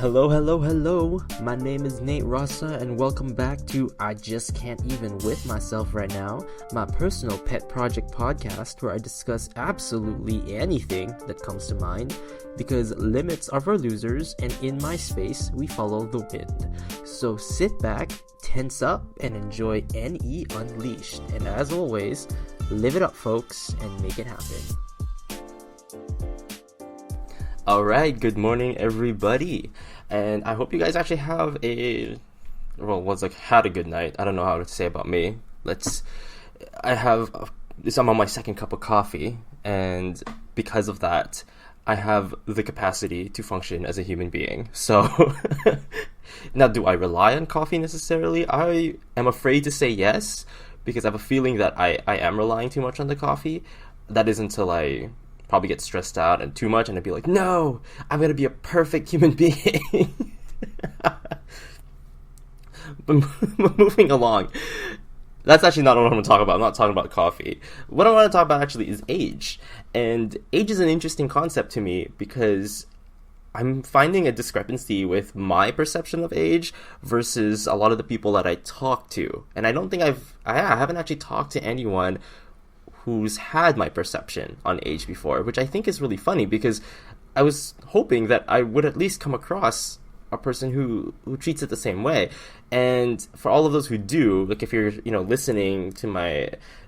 Hello, hello, hello. My name is Nate Rasa, and welcome back to I Just Can't Even With Myself Right Now, my personal pet project podcast where I discuss absolutely anything that comes to mind, because limits are for losers, and in my space, we follow the wind. So sit back, tense up, and enjoy NE Unleashed. And as always, live it up, folks, and make it happen. Alright, good morning everybody, and I hope you guys actually have had a good night. I don't know how to say about me. I'm on my second cup of coffee, and because of that, I have the capacity to function as a human being. So, now do I rely on coffee necessarily? I am afraid to say yes, because I have a feeling that I am relying too much on the coffee. That is until I probably get stressed out and too much, and I'd be like, no, I'm gonna be a perfect human being. But moving along, that's actually not what I'm going to talk about. I'm not talking about coffee. What I want to talk about actually is age. And age is an interesting concept to me because I'm finding a discrepancy with my perception of age versus a lot of the people that I talk to. And I don't think I haven't actually talked to anyone who's had my perception on age before, which I think is really funny because I was hoping that I would at least come across a person who treats it the same way. And for all of those who do, like if you're listening to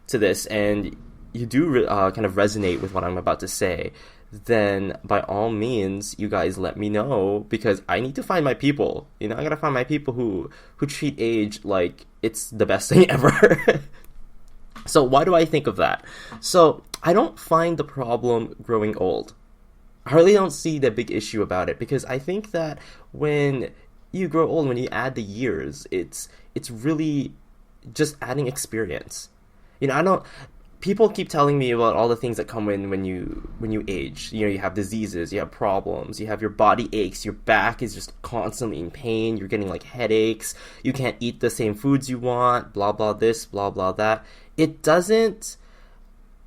this and you do kind of resonate with what I'm about to say, then by all means you guys let me know, because I need to find my people. I gotta find my people who treat age like it's the best thing ever. So why do I think of that? So I don't find the problem growing old. I really don't see the big issue about it, because I think that when you grow old, when you add the years, it's really just adding experience. People keep telling me about all the things that come when you age. You have diseases, you have problems, you have your body aches, your back is just constantly in pain, you're getting like headaches, you can't eat the same foods you want, blah blah this, blah blah that. It doesn't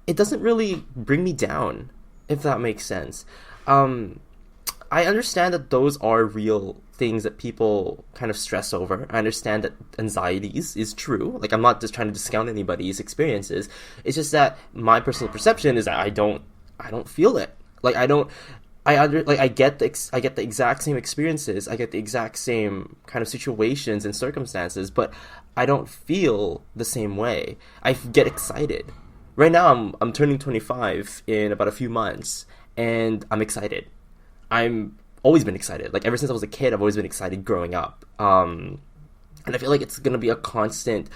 really bring me down, if that makes sense. I understand that those are real things that people kind of stress over. I understand that anxieties is true. Like, I'm not just trying to discount anybody's experiences. It's just that my personal perception is that I don't feel it. Like, I get the exact same experiences. I get the exact same kind of situations and circumstances, but I don't feel the same way. I get excited. Right now, I'm turning 25 in about a few months, and I'm excited. I'm always been excited. Like, ever since I was a kid, I've always been excited growing up. And I feel like it's going to be a constant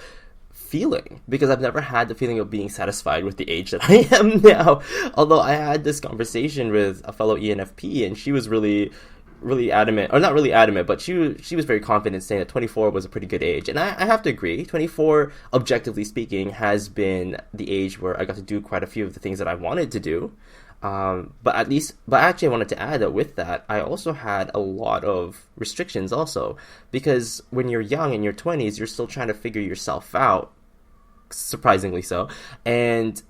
feeling, because I've never had the feeling of being satisfied with the age that I am now. Although I had this conversation with a fellow ENFP, and she was really adamant, or not really adamant, but she was very confident saying that 24 was a pretty good age. And I have to agree. 24, objectively speaking, has been the age where I got to do quite a few of the things that I wanted to do. But actually I wanted to add that with that, I also had a lot of restrictions also, because when you're young in your 20s, you're still trying to figure yourself out, surprisingly so. And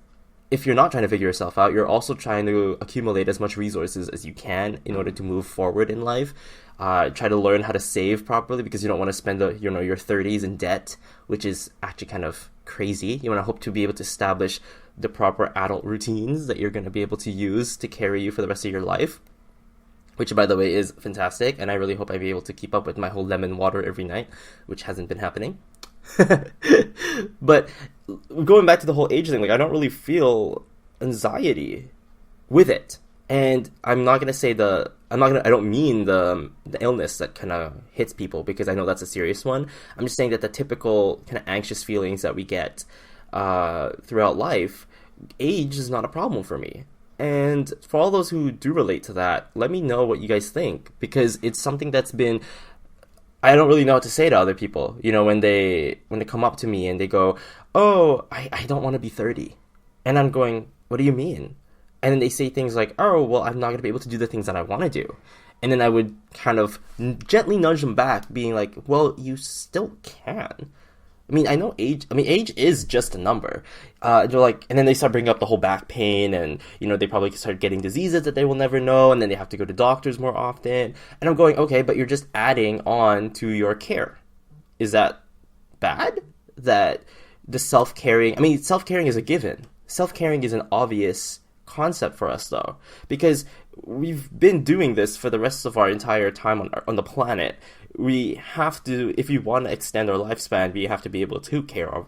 if you're not trying to figure yourself out, you're also trying to accumulate as much resources as you can in order to move forward in life. Try to learn how to save properly, because you don't want to spend your 30s in debt, which is actually kind of crazy. You want to hope to be able to establish the proper adult routines that you're going to be able to use to carry you for the rest of your life, which, by the way, is fantastic. And I really hope I'll be able to keep up with my whole lemon water every night, which hasn't been happening. But going back to the whole age thing, like, I don't really feel anxiety with it. And I'm not going to say I don't mean the illness that kind of hits people, because I know that's a serious one. I'm just saying that the typical kind of anxious feelings that we get throughout life, age is not a problem for me. And for all those who do relate to that, let me know what you guys think, because it's something that's been, I don't really know what to say to other people, when they come up to me and they go, oh, I don't want to be 30. And I'm going, what do you mean? And then they say things like, oh, well, I'm not going to be able to do the things that I want to do. And then I would kind of gently nudge them back, being like, well, you still can. I mean, I know age. I mean, age is just a number. They're like, and then they start bringing up the whole back pain, and they probably start getting diseases that they will never know, and then they have to go to doctors more often. And I'm going, okay, but you're just adding on to your care. Is that bad? That the self-caring? I mean, self-caring is a given. Self-caring is an obvious concept for us, though, because we've been doing this for the rest of our entire time on the planet. We have to, if we want to extend our lifespan, we have to be able to care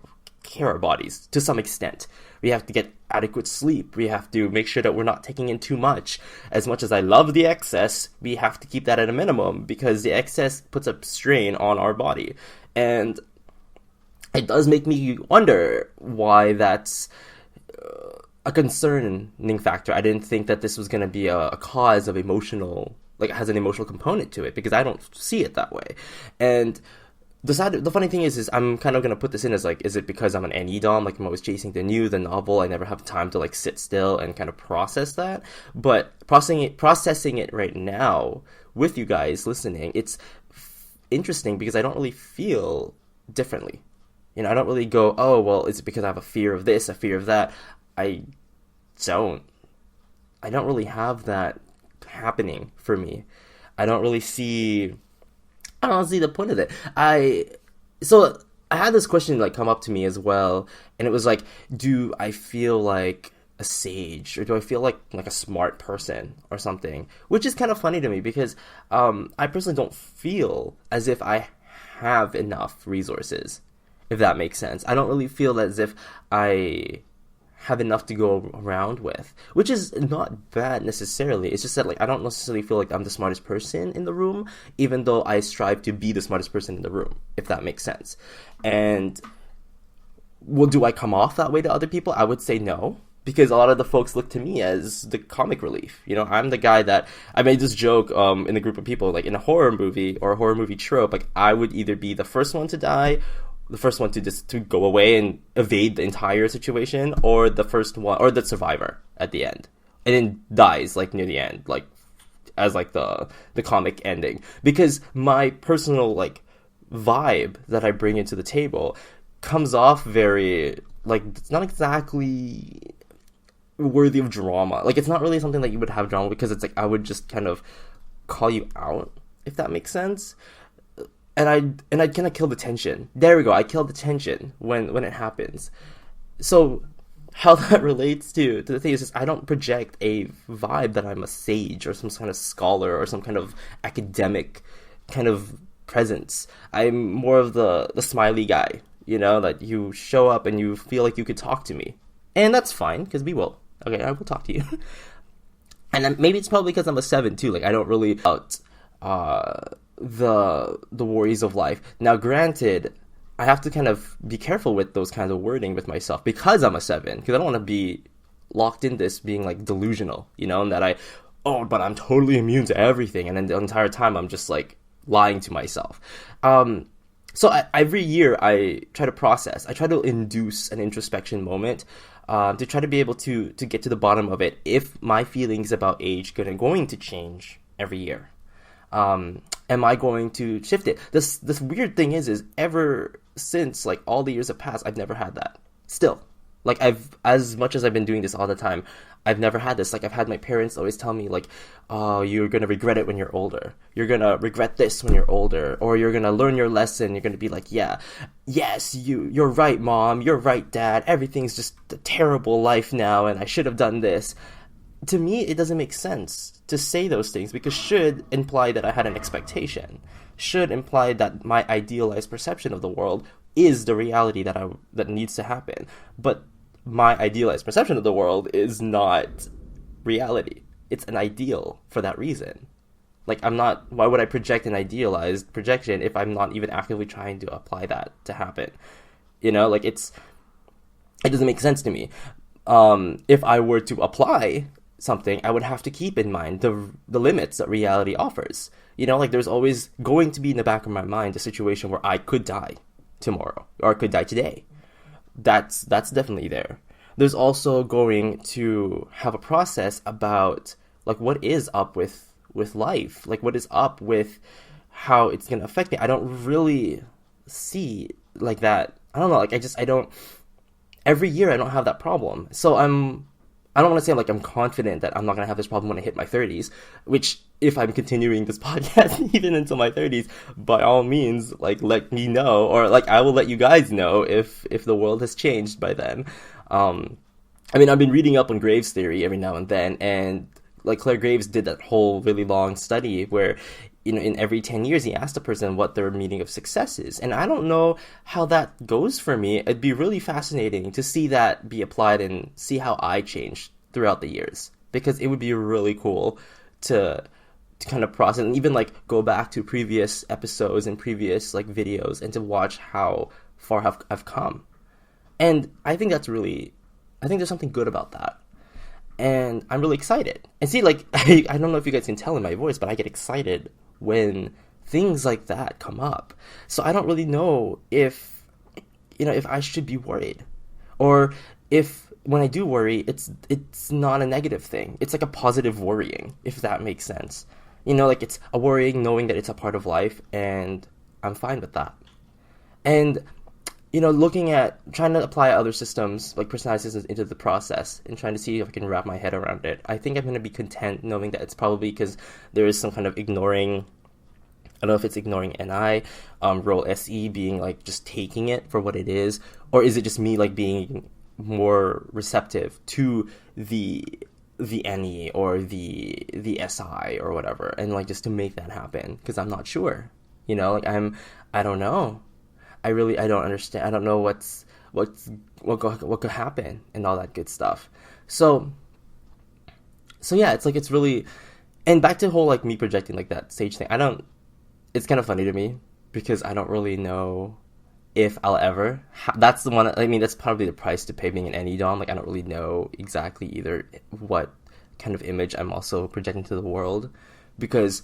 our bodies to some extent. We have to get adequate sleep. We have to make sure that we're not taking in too much. As much as I love the excess, we have to keep that at a minimum, because the excess puts a strain on our body. And it does make me wonder why that's a concerning factor. I didn't think that this was going to be a cause of emotional, like, it has an emotional component to it, because I don't see it that way. And the funny thing is I'm kind of going to put this in as, like, is it because I'm an NE-DOM? Like, I'm always chasing the new, the novel. I never have time to, like, sit still and kind of process that. But processing it right now with you guys listening, it's interesting because I don't really feel differently. I don't really go, oh, well, is it because I have a fear of this, a fear of that? I don't really have that happening for me. I don't see the point of it. So I had this question, like, come up to me as well, and it was like, do I feel like a sage, or do I feel like a smart person or something? Which is kind of funny to me, because I personally don't feel as if I have enough resources, if that makes sense. I don't really feel as if I have enough to go around with, which is not bad necessarily. It's just that, like, I don't necessarily feel like I'm the smartest person in the room, even though I strive to be the smartest person in the room, if that makes sense. And, well, do I come off that way to other people? I would say no, because a lot of the folks look to me as the comic relief. I'm the guy that, I made this joke in a group of people, like, in a horror movie or a horror movie trope, like, I would either be the first one to die, the first one to go away and evade the entire situation, or the first one, or the survivor at the end, and then dies, like, near the end, like, as, like, the comic ending. Because my personal, like, vibe that I bring into the table comes off very, like, it's not exactly worthy of drama. Like, it's not really something that you would have drama, because it's like I would just kind of call you out, if that makes sense. And I'd kind of kill the tension. There we go. I kill the tension when it happens. So how that relates to the thing is just, I don't project a vibe that I'm a sage or some kind of scholar or some kind of academic kind of presence. I'm more of the smiley guy, that you show up and you feel like you could talk to me. And that's fine, because we will. Okay, I will talk to you. And maybe it's probably because I'm a 7 too. Like, I don't really the worries of life. Now, granted, I have to kind of be careful with those kinds of wording with myself, because I'm a 7, because I don't want to be locked in this being, like, delusional, and that but I'm totally immune to everything, and then the entire time I'm just, like, lying to myself. So every year I try to process, I try to induce an introspection moment, to try to be able to get to the bottom of it, if my feelings about age are going to change every year. Am I going to shift it? This weird thing is ever since, like, all the years have passed, I've never had that. Still, like, as much as I've been doing this all the time, I've never had this. Like, I've had my parents always tell me, like, oh, you're gonna regret it when you're older. You're gonna regret this when you're older, or you're gonna learn your lesson. You're gonna be like, yes, you're right, Mom. You're right, Dad. Everything's just a terrible life now, and I should have done this. To me, it doesn't make sense to say those things, because should imply that I had an expectation, should imply that my idealized perception of the world is the reality that needs to happen. But my idealized perception of the world is not reality. It's an ideal for that reason. Like, why would I project an idealized projection if I'm not even actively trying to apply that to happen? Like, it doesn't make sense to me. If I were to apply something, I would have to keep in mind the limits that reality offers. Like, there's always going to be in the back of my mind a situation where I could die tomorrow, or I could die today. That's definitely there. There's also going to have a process about, like, what is up with life, like, what is up with how it's going to affect me. I don't really see, like, that I don't know, like I don't, every year I don't have that problem. So I don't want to say I'm confident that I'm not going to have this problem when I hit my 30s, which if I'm continuing this podcast even into my 30s, by all means, like, let me know, or like I will let you guys know if the world has changed by then. I mean, I've been reading up on Graves' theory every now and then, and like Claire Graves did that whole really long study where, you know, in every 10 years he asked a person what their meaning of success is. And I don't know how that goes for me. It'd be really fascinating to see that be applied and see how I changed throughout the years, because it would be really cool to kind of process and even like go back to previous episodes and previous like videos and to watch how far I've come. And I think I think there's something good about that. And I'm really excited. And see, like, I don't know if you guys can tell in my voice, but I get excited when things like that come up. So I don't really know if, you know, if I should be worried. Or if, when I do worry, it's not a negative thing. It's like a positive worrying, if that makes sense. You know, like, it's a worrying knowing that it's a part of life, and I'm fine with that. And you know, looking at trying to apply other systems, like personality systems, into the process and trying to see if I can wrap my head around it, I think I'm going to be content knowing that it's probably because there is some kind of ignoring, I don't know if it's ignoring NI, role SE being like just taking it for what it is, or is it just me like being more receptive to the NE or the SI or whatever, and like just to make that happen, because I'm not sure, you know, like I don't know. I don't understand. I don't know what could happen and all that good stuff. So yeah, it's like, it's really, and back to the whole like me projecting like that sage thing. It's kind of funny to me because I don't really know if I'll ever. That's the one. I mean, that's probably the price to pay being an NE dom. Like, I don't really know exactly either what kind of image I'm also projecting to the world, because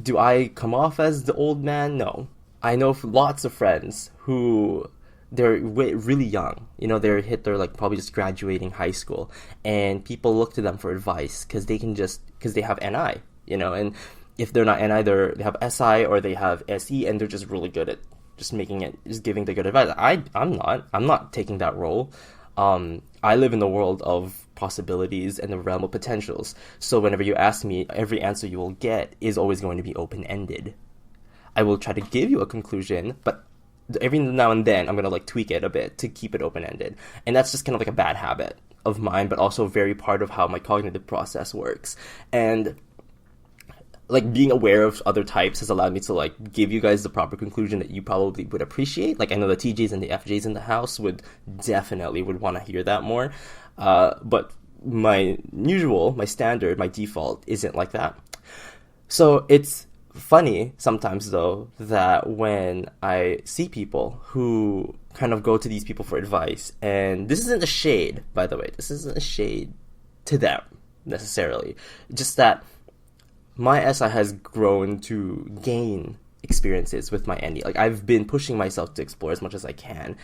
do I come off as the old man? No. I know lots of friends who they're really young. You know, they're like probably just graduating high school, and people look to them for advice because they have NI. You know, and if they're not NI, they have SI or they have SE, and they're just really good at just giving the good advice. I'm not taking that role. I live in the world of possibilities and the realm of potentials. So whenever you ask me, every answer you will get is always going to be open-ended. I will try to give you a conclusion, but every now and then I'm going to like tweak it a bit to keep it open-ended. And that's just kind of like a bad habit of mine, but also very part of how my cognitive process works. And like being aware of other types has allowed me to like give you guys the proper conclusion that you probably would appreciate. Like, I know the TJs and the FJs in the house would want to hear that more. But my standard, my default isn't like that. So it's funny sometimes, though, that when I see people who kind of go to these people for advice, and this isn't a shade, by the way, this isn't a shade to them necessarily, just that my SI has grown to gain experiences with my ND. Like, I've been pushing myself to explore as much as I can.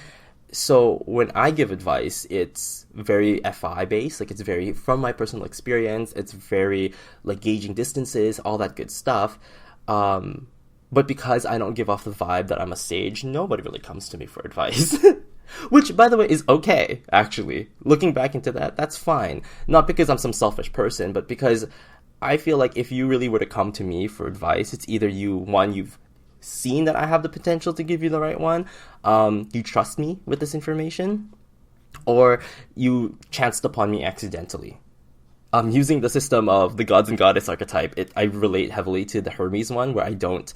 So when I give advice, it's very FI based, like it's very from my personal experience, it's very like gauging distances, all that good stuff. But because I don't give off the vibe that I'm a sage, nobody really comes to me for advice. Which, by the way, is okay, actually. Looking back into that, that's fine. Not because I'm some selfish person, but because I feel like if you really were to come to me for advice, it's either you've seen that I have the potential to give you the right one, you trust me with this information, or you chanced upon me accidentally. Using the system of the gods and goddess archetype, I relate heavily to the Hermes one, where I don't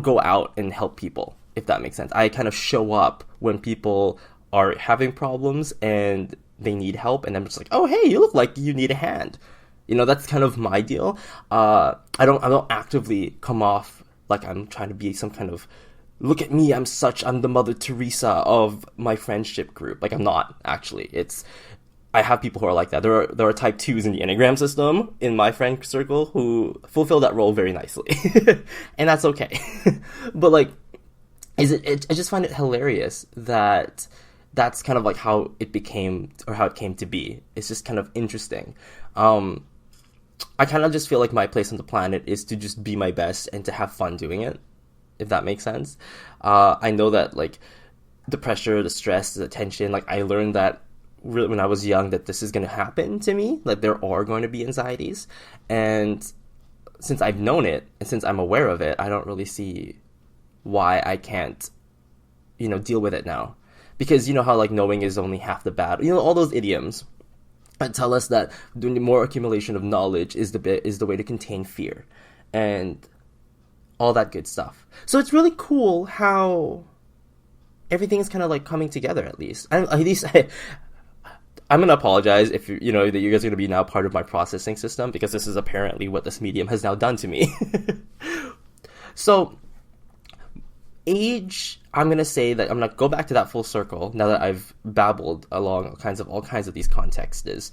go out and help people, if that makes sense. I kind of show up when people are having problems and they need help, and I'm just like, oh, hey, you look like you need a hand. You know, that's kind of my deal. I don't actively come off like I'm trying to be some kind of, look at me, I'm the Mother Teresa of my friendship group. Like, I'm not, actually. I have people who are like that. There are type 2s in the Enneagram system in my friend circle who fulfill that role very nicely. And that's okay. But like, I just find it hilarious that that's kind of like how it became, or how it came to be. It's just kind of interesting. I kind of just feel like my place on the planet is to just be my best and to have fun doing it. if that makes sense. I know that like the pressure, the stress, the tension, like I learned that really when I was young that this is going to happen to me, like there are going to be anxieties. And since I've known it and since I'm aware of it, I don't really see why I can't, deal with it now. Because you know how like knowing is only half the battle. All those idioms that tell us that doing more accumulation of knowledge is the way to contain fear, and all that good stuff. So it's really cool how everything is kind of like coming together. At least I'm gonna apologize if that you guys are gonna be now part of my processing system, because this is apparently what this medium has now done to me. So age, I'm gonna say that I'm gonna go back to that full circle now that I've babbled along all kinds of these contexts.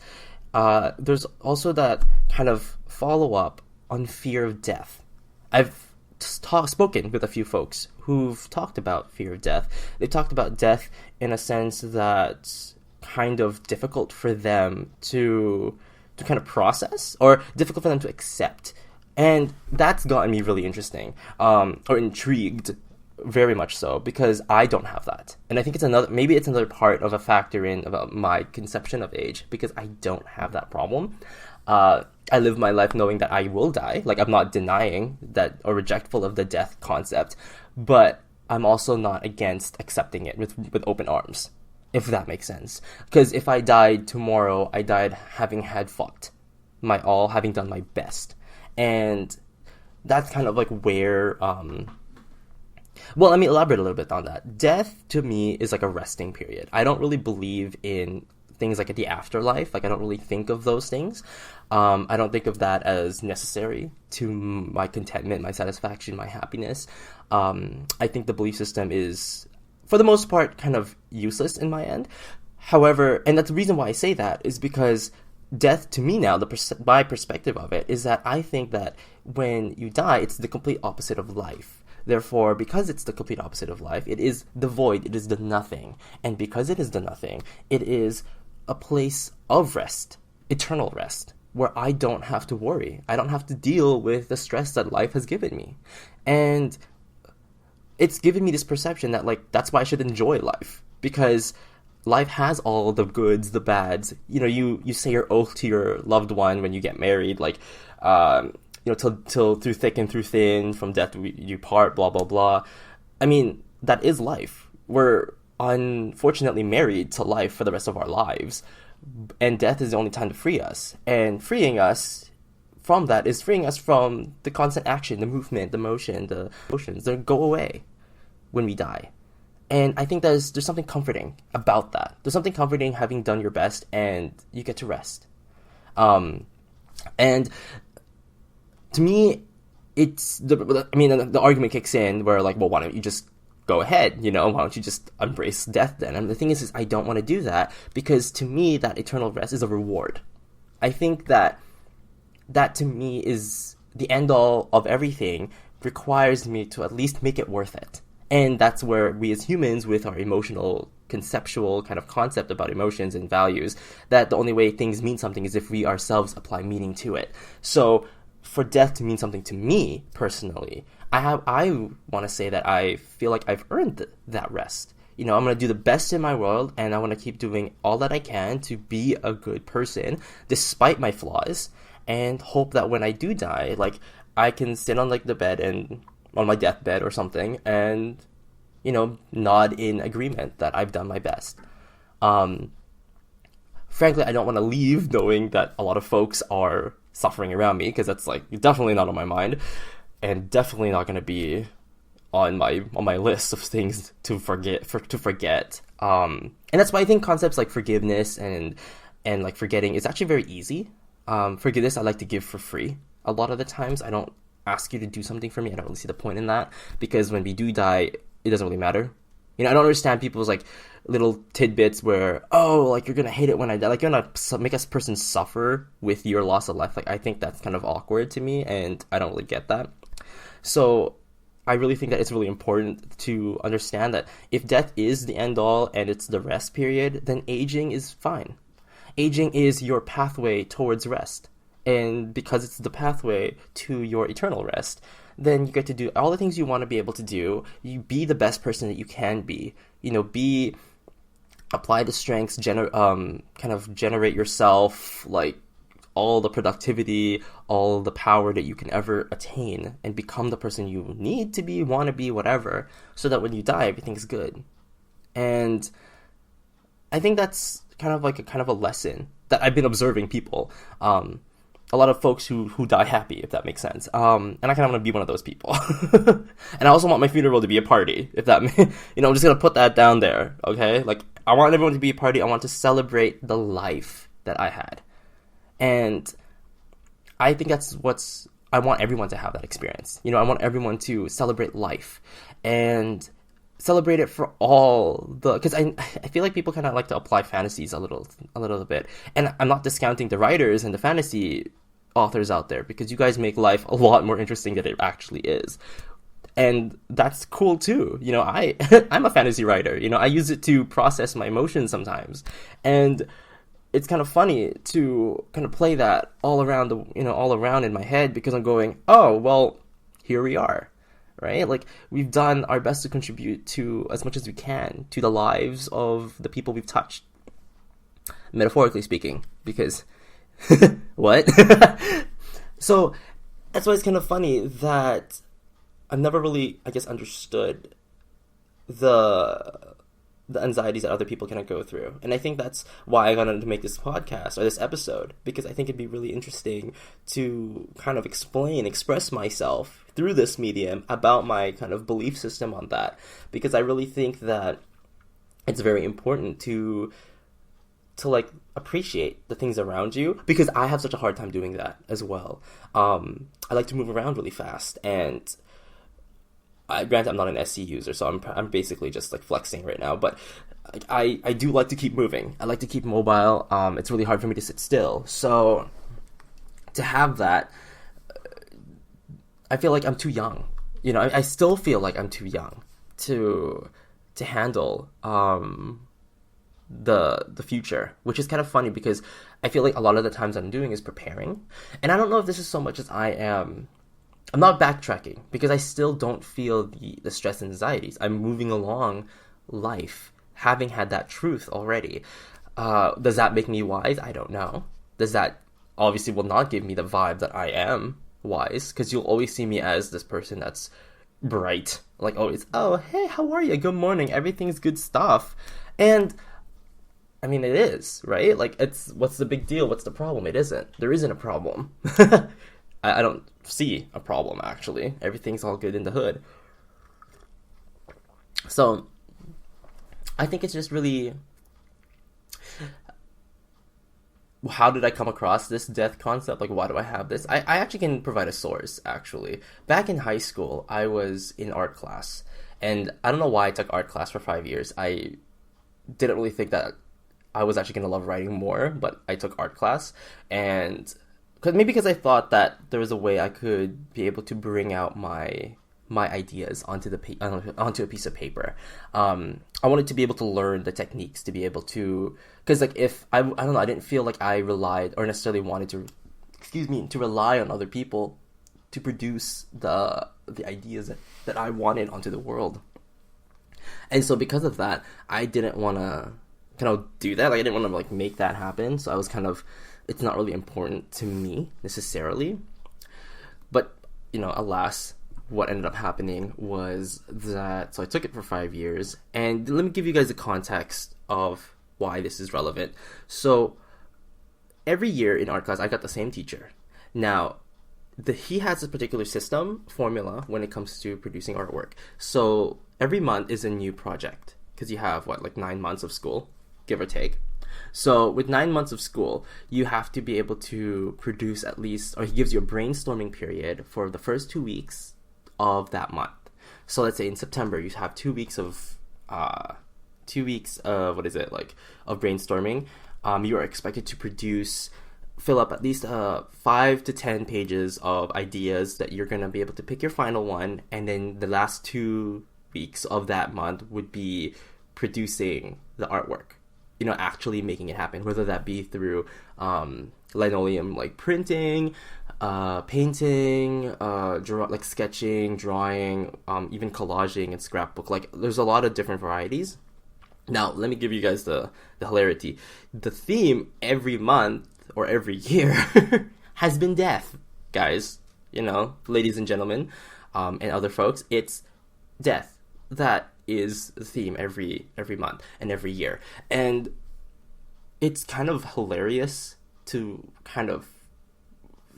There's also that kind of follow up on fear of death. I've spoken with a few folks who've talked about fear of death. They've talked about death in a sense that's kind of difficult for them to kind of process, or difficult for them to accept. And that's gotten me really interesting, or intrigued, very much so, because I don't have that. And I think it's another part of a factor in about my conception of age, because I don't have that problem. I live my life knowing that I will die. Like, I'm not denying that or rejectful of the death concept, but I'm also not against accepting it with open arms, if that makes sense. Because if I died tomorrow, I died having had fought my all, having done my best. And that's kind of like where, well, let me elaborate a little bit on that. Death, to me, is like a resting period. I don't really believe in things like the afterlife. Like, I don't really think of those things. I don't think of that as necessary to my contentment, my satisfaction, my happiness. I think the belief system is, for the most part, kind of useless in my end. However, and that's the reason why I say that, is because death, to me now, my perspective of it, is that I think that when you die, it's the complete opposite of life. Therefore, because it's the complete opposite of life, it is the void, it is the nothing. And because it is the nothing, it is a place of rest, eternal rest, where I don't have to worry. I don't have to deal with the stress that life has given me. And it's given me this perception that, like, that's why I should enjoy life. Because life has all the goods, the bads. You say your oath to your loved one when you get married, like, till through thick and through thin, from death you part, blah, blah, blah. I mean, that is life. We're unfortunately married to life for the rest of our lives, and death is the only time to free us. And freeing us from that is freeing us from the constant action, the movement, the motion, the emotions that go away when we die. And I think there's something comforting about that. There's something comforting having done your best and you get to rest. And to me, it's the argument kicks in where, like, well, why don't you just go ahead, why don't you just embrace death then? And the thing is I don't want to do that, because to me, that eternal rest is a reward. I think that to me is the end all of everything, requires me to at least make it worth it. And that's where we as humans, with our emotional, conceptual kind of concept about emotions and values, that the only way things mean something is if we ourselves apply meaning to it. So for death to mean something to me personally, I want to say that I feel like I've earned that rest. I'm going to do the best in my world, and I want to keep doing all that I can to be a good person despite my flaws, and hope that when I do die, like, I can sit on, like, the bed and on my deathbed or something, and nod in agreement that I've done my best. Frankly, I don't want to leave knowing that a lot of folks are suffering around me, because that's, like, definitely not on my mind, and definitely not going to be on my list of things to forget. And that's why I think concepts like forgiveness and like forgetting is actually very easy. Forgiveness I like to give for free. A lot of the times I don't ask you to do something for me. I don't really see the point in that, because when we do die, it doesn't really matter. I don't understand people's, like, little tidbits where, oh, like, you're gonna hate it when I die, like, you're gonna make a person suffer with your loss of life. Like, I think that's kind of awkward to me, and I don't really get that. So I really think that it's really important to understand that if death is the end all and it's the rest period, then aging is fine. Aging is your pathway towards rest. And because it's the pathway to your eternal rest, then you get to do all the things you want to be able to do. You be the best person that you can be. Apply the strengths, kind of generate yourself, like all the productivity, all the power that you can ever attain, and become the person you need to be, want to be, whatever, so that when you die, everything's good. And I think that's kind of a lesson that I've been observing people. A lot of folks who die happy, if that makes sense. And I kind of want to be one of those people. And I also want my funeral to be a party, if that, I'm just going to put that down there, okay? Like, I want everyone to be a party. I want to celebrate the life that I had. And I think I want everyone to have that experience. I want everyone to celebrate life and celebrate it for because I feel like people kind of like to apply fantasies a little bit. And I'm not discounting the writers and the fantasy authors out there, because you guys make life a lot more interesting than it actually is. And that's cool too. I'm a fantasy writer. I use it to process my emotions sometimes. And it's kind of funny to kind of play that all around in my head, because I'm going, oh, well, here we are, right? Like, we've done our best to contribute to as much as we can to the lives of the people we've touched, metaphorically speaking, because what? So that's why it's kind of funny that I've never really, I guess, understood the anxieties that other people kind of go through. And I think that's why I wanted to make this podcast or this episode, because I think it'd be really interesting to kind of express myself through this medium about my kind of belief system on that, because I really think that it's very important to like appreciate the things around you, because I have such a hard time doing that as well. I like to move around really fast, and granted, I'm not an SC user, so I'm basically just like flexing right now, but I do like to keep moving. I like to keep mobile. It's really hard for me to sit still. So to have that, I feel like I'm too young. I still feel like I'm too young to handle the future, which is kind of funny, because I feel like a lot of the times I'm doing is preparing. And I don't know if this is so much as I'm not backtracking, because I still don't feel the stress and anxieties. I'm moving along life, having had that truth already. Does that make me wise? I don't know. Does that obviously will not give me the vibe that I am wise, because you'll always see me as this person that's bright, like always, oh, hey, how are you? Good morning. Everything's good stuff. And I mean, it is, right? Like, what's the big deal? What's the problem? It isn't. There isn't a problem. I don't see a problem, actually. Everything's all good in the hood. So, I think it's just really, how did I come across this death concept? Like, why do I have this? I actually can provide a source, actually. Back in high school, I was in art class. And I don't know why I took art class for 5 years. I didn't really think that I was actually going to love writing more, but I took art class. And maybe because I thought that there was a way I could be able to bring out my ideas onto a piece of paper. I wanted to be able to learn the techniques to be able to, because like if I don't know, I didn't feel like I relied or necessarily wanted to rely on other people to produce the ideas that I wanted onto the world. And so because of that, I didn't want to kind of do that. Like, I didn't want to like make that happen. So I was kind of, it's not really important to me necessarily. But, alas, what ended up happening was that, so I took it for 5 years. And let me give you guys the context of why this is relevant. So every year in art class, I got the same teacher. Now, he has a particular formula when it comes to producing artwork. So every month is a new project, because you have 9 months of school, give or take. So with 9 months of school, you have to be able to produce at least, or he gives you a brainstorming period for the first 2 weeks of that month. So let's say in September, you have 2 weeks of of brainstorming. You are expected to fill up at least 5 to 10 pages of ideas that you're going to be able to pick your final one. And then the last 2 weeks of that month would be producing the artwork. actually making it happen, whether that be through linoleum like printing, painting, like sketching, drawing, even collaging and scrapbook. Like there's a lot of different varieties. Now, let me give you guys the hilarity. The theme every month or every year has been death, guys. Ladies and gentlemen, and other folks, it's death. That is the theme every month and every year. And it's kind of hilarious to kind of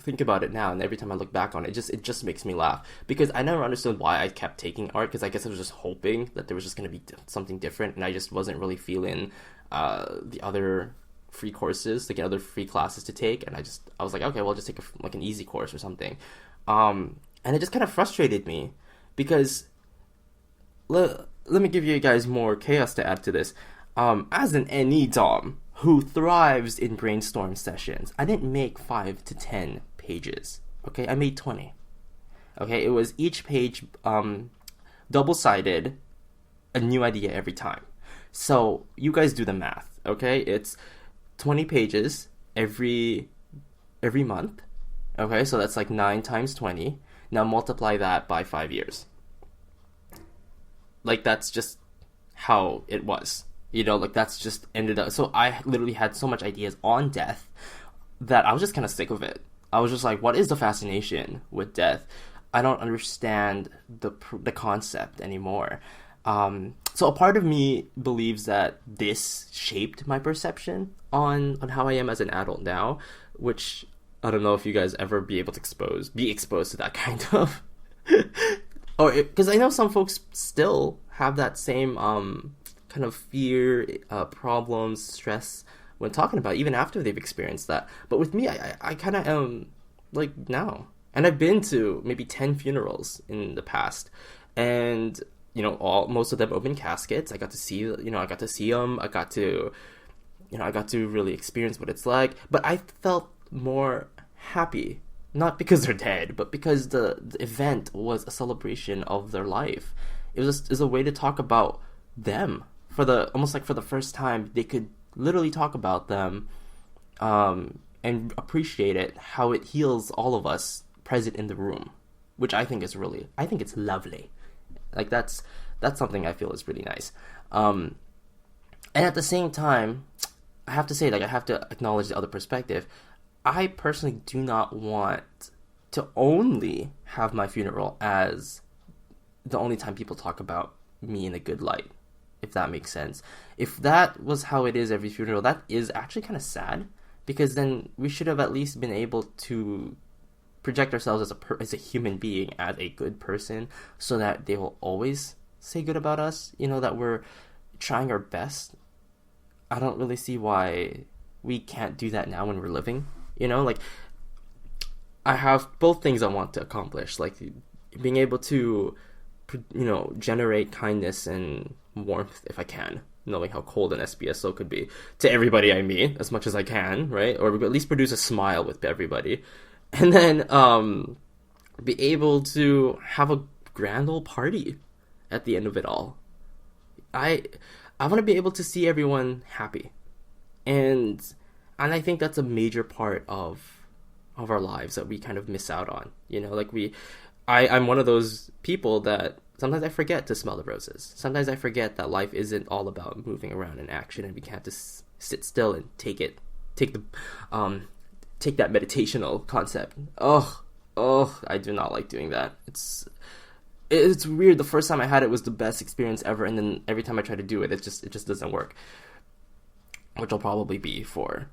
think about it now, and every time I look back on it, it just makes me laugh, because I never understood why I kept taking art, because I guess I was just hoping that there was just going to be something different, and I just wasn't really feeling the other free courses, like other free classes to take, and I was like, okay, well, I'll just take an easy course or something, and it just kind of frustrated me, because let me give you guys more chaos to add to this. As an NE Dom who thrives in brainstorm sessions, I didn't make 5 to 10 pages. Okay, I made 20. Okay, it was each page double-sided, a new idea every time. So you guys do the math. Okay, it's 20 pages every month. Okay, so that's like 9 times 20. Now multiply that by 5 years. Like, that's just how it was. That's just ended up. So I literally had so much ideas on death that I was just kind of sick of it. I was just like, what is the fascination with death? I don't understand the concept anymore. So a part of me believes that this shaped my perception on how I am as an adult now, which I don't know if you guys ever be exposed to that kind of... Or because I know some folks still have that same kind of fear, problems, stress when talking about it, even after they've experienced that. But with me, I kind of am like now, and I've been to maybe 10 funerals in the past, and most of them open caskets. I got to see them. I got to really experience what it's like. But I felt more happy. Not because they're dead, but because the event was a celebration of their life. It was a way to talk about them almost like for the first time. They could literally talk about them, and appreciate it, how it heals all of us present in the room, which I think it's lovely. Like that's something I feel is really nice. And at the same time, I have to say, I have to acknowledge the other perspective. I personally do not want to only have my funeral as the only time people talk about me in a good light, if that makes sense. If that was how it is every funeral, that is actually kind of sad, because then we should have at least been able to project ourselves as a human being, as a good person, so that they will always say good about us, that we're trying our best. I don't really see why we can't do that now when we're living. I have both things I want to accomplish, like being able to, generate kindness and warmth if I can, knowing how cold an SBSO could be to everybody I meet, as much as I can, right? Or at least produce a smile with everybody. And then be able to have a grand old party at the end of it all. I want to be able to see everyone happy. And I think that's a major part of our lives that we kind of miss out on. I'm one of those people that sometimes I forget to smell the roses. Sometimes I forget that life isn't all about moving around in action, and we can't just sit still and take that meditational concept. I do not like doing that. It's weird. The first time I had it was the best experience ever, and then every time I try to do it, it just doesn't work. Which will probably be for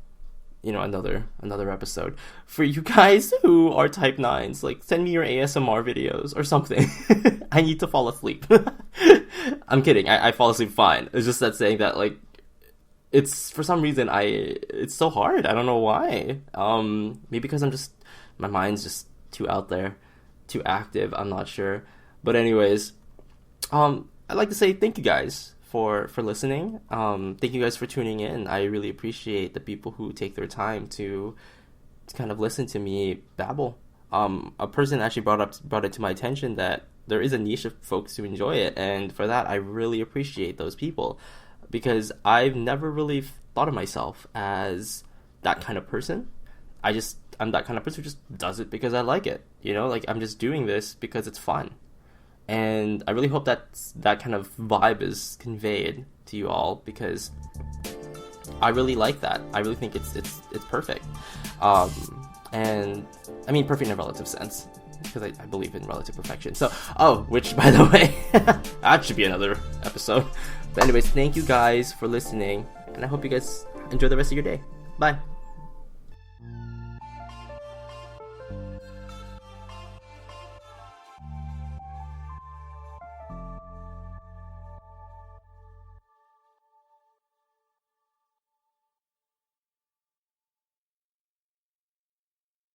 another episode. For you guys who are type 9s, send me your ASMR videos or something. I need to fall asleep. I'm kidding. I fall asleep fine. It's just that saying that it's for some reason it's so hard. I don't know why. Maybe because my mind's just too out there, too active. I'm not sure. But anyways, I'd like to say thank you guys for listening. Thank you guys for tuning in. I really appreciate the people who take their time to kind of listen to me babble. A person actually brought it to my attention that there is a niche of folks who enjoy it, and for that I really appreciate those people, because I've never really thought of myself as that kind of person. I'm that kind of person who just does it because I like it. Like, I'm just doing this because it's fun. And I really hope that that kind of vibe is conveyed to you all, because I really like that. I really think it's perfect. And I mean, perfect in a relative sense, because I believe in relative perfection. So, which, by the way, that should be another episode. But anyways, thank you guys for listening, and I hope you guys enjoy the rest of your day. Bye.